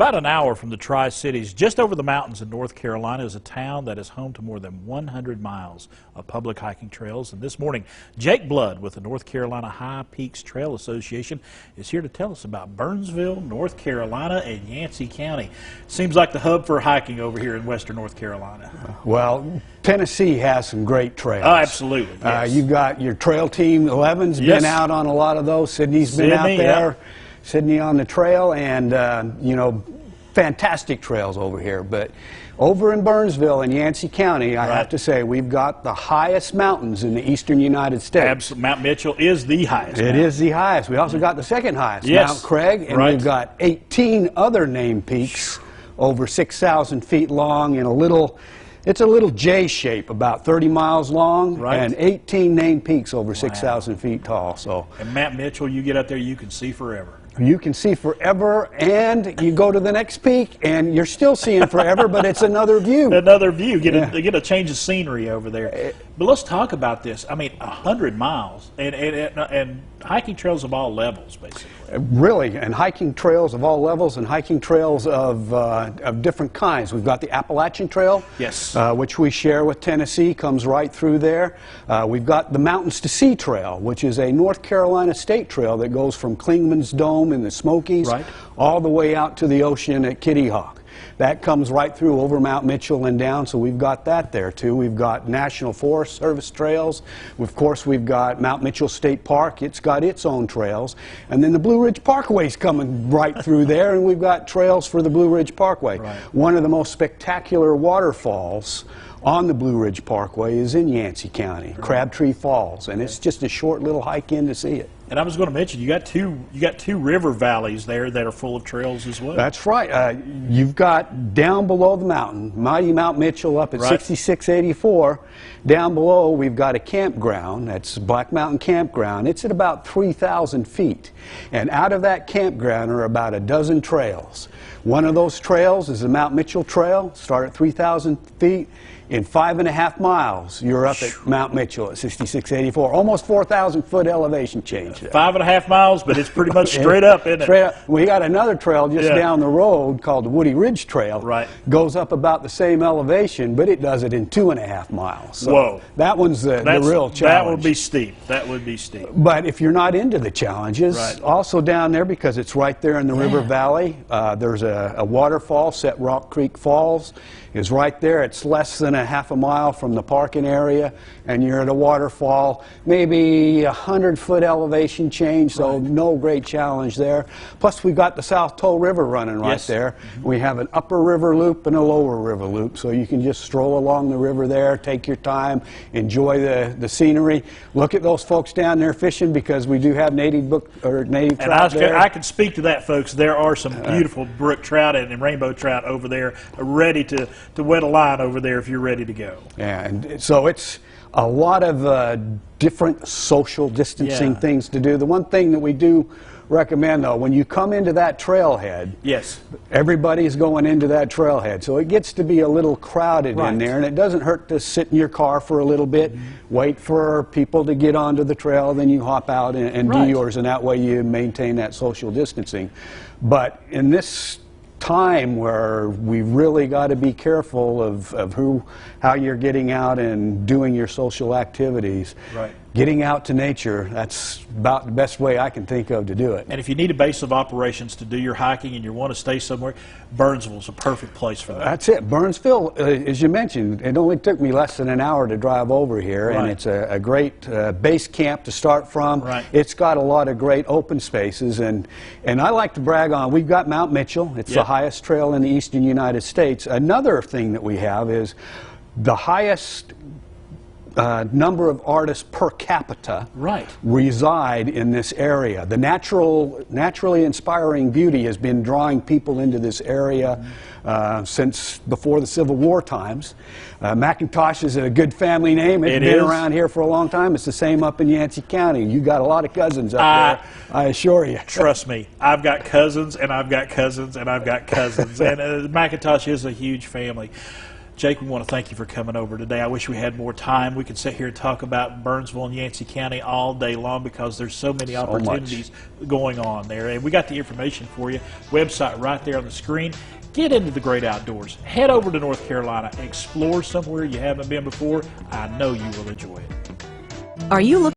About an hour from the Tri-Cities, just over the mountains in North Carolina, is a town that is home to more than 100 miles of public hiking trails. And this morning, Jake Blood with the North Carolina High Peaks Trail Association is here to tell us about Burnsville, North Carolina, and Yancey County. Seems like the hub for hiking over here in western North Carolina. Well, Tennessee has some great trails. Oh, absolutely. Yes. You've got your trail team, 11's been out on a lot of those. Sydney's been out there. Yeah. Sydney on the trail, and you know, fantastic trails over here. But over in Burnsville and Yancey County, I have to say, we've got the highest mountains in the eastern United States. Absolutely. Mount Mitchell is the highest. It is the highest. We also got the second highest, Mount Craig, and we've got 18 other named peaks over 6,000 feet long in a little. It's a little J shape, about 30 miles long, and 18 named peaks over 6,000 feet tall. So, and Mount Mitchell, you get up there, you can see forever. You can see forever, and you go to the next peak, and you're still seeing forever, but it's another view. Another view. Get a change of scenery over there. But let's talk about this. I mean, 100 miles, and hiking trails of all levels, basically. Really, and hiking trails of all levels, and hiking trails of different kinds. We've got the Appalachian Trail, which we share with Tennessee, comes right through there. We've got the Mountains to Sea Trail, which is a North Carolina state trail that goes from Clingman's Dome in the Smokies all the way out to the ocean at Kitty Hawk. That comes right through over Mount Mitchell and down, so we've got that there too. We've got National Forest Service trails. Of course, we've got Mount Mitchell State Park. It's got its own trails. And then the Blue Ridge Parkway's coming right through there, and we've got trails for the Blue Ridge Parkway. One of the most spectacular waterfalls on the Blue Ridge Parkway is in Yancey County, Crabtree Falls, and it's just a short little hike in to see it. And I was going to mention, you got two river valleys there that are full of trails as well. That's right. You've got down below the mountain, mighty Mount Mitchell up at 6684. Down below, we've got a campground. That's Black Mountain Campground. It's at about 3,000 feet. And out of that campground are about a dozen trails. One of those trails is the Mount Mitchell Trail. Start at 3,000 feet. In 5.5 miles, you're up at Mount Mitchell at 6684. Almost 4,000 foot elevation change. 5.5 miles, but it's pretty much straight up, isn't it? Straight up. We got another trail just down the road called the Woody Ridge Trail. Goes up about the same elevation, but it does it in 2.5 miles. So that one's the real challenge. That would be steep. That would be steep. But if you're not into the challenges, also down there, because it's right there in the river valley, there's a waterfall, Set Rock Creek Falls, is right there. It's less than a half a mile from the parking area, and you're at a waterfall, maybe 100-foot elevation change, so no great challenge there. Plus, we've got the South Toe River running right there. We have an upper river loop and a lower river loop, so you can just stroll along the river there, take your time, enjoy the scenery. Look at those folks down there fishing, because we do have native trout there. I can speak to that, folks. There are some beautiful brook trout and rainbow trout over there, ready to wet a line over there if you're ready to go. Yeah, and so it's a lot of different social distancing things to do. The one thing that we do recommend, though, when you come into that trailhead, everybody's going into that trailhead, so it gets to be a little crowded in there, and it doesn't hurt to sit in your car for a little bit, wait for people to get onto the trail, then you hop out and do yours, and that way you maintain that social distancing. But in this time where we really got to be careful of how you're getting out and doing your social activities. Getting out to nature, that's about the best way I can think of to do it. And if you need a base of operations to do your hiking and you want to stay somewhere, Burnsville's a perfect place for that. That's it. Burnsville, as you mentioned, it only took me less than an hour to drive over here, and it's a great base camp to start from. It's got a lot of great open spaces, and I like to brag on, we've got Mount Mitchell. It's the highest trail in the eastern United States. Another thing that we have is the highest number of artists per capita reside in this area. The naturally inspiring beauty has been drawing people into this area since before the Civil War times. McIntosh is a good family name. It's been around here for a long time. It's the same up in Yancey County. You got a lot of cousins up there, I assure you. Trust me, I've got cousins, and I've got cousins, and I've got cousins, and McIntosh is a huge family. Jake, we want to thank you for coming over today. I wish we had more time. We could sit here and talk about Burnsville and Yancey County all day long because there's so many opportunities going on there. And we got the information for you. Website right there on the screen. Get into the great outdoors. Head over to North Carolina. Explore somewhere you haven't been before. I know you will enjoy it. Are you looking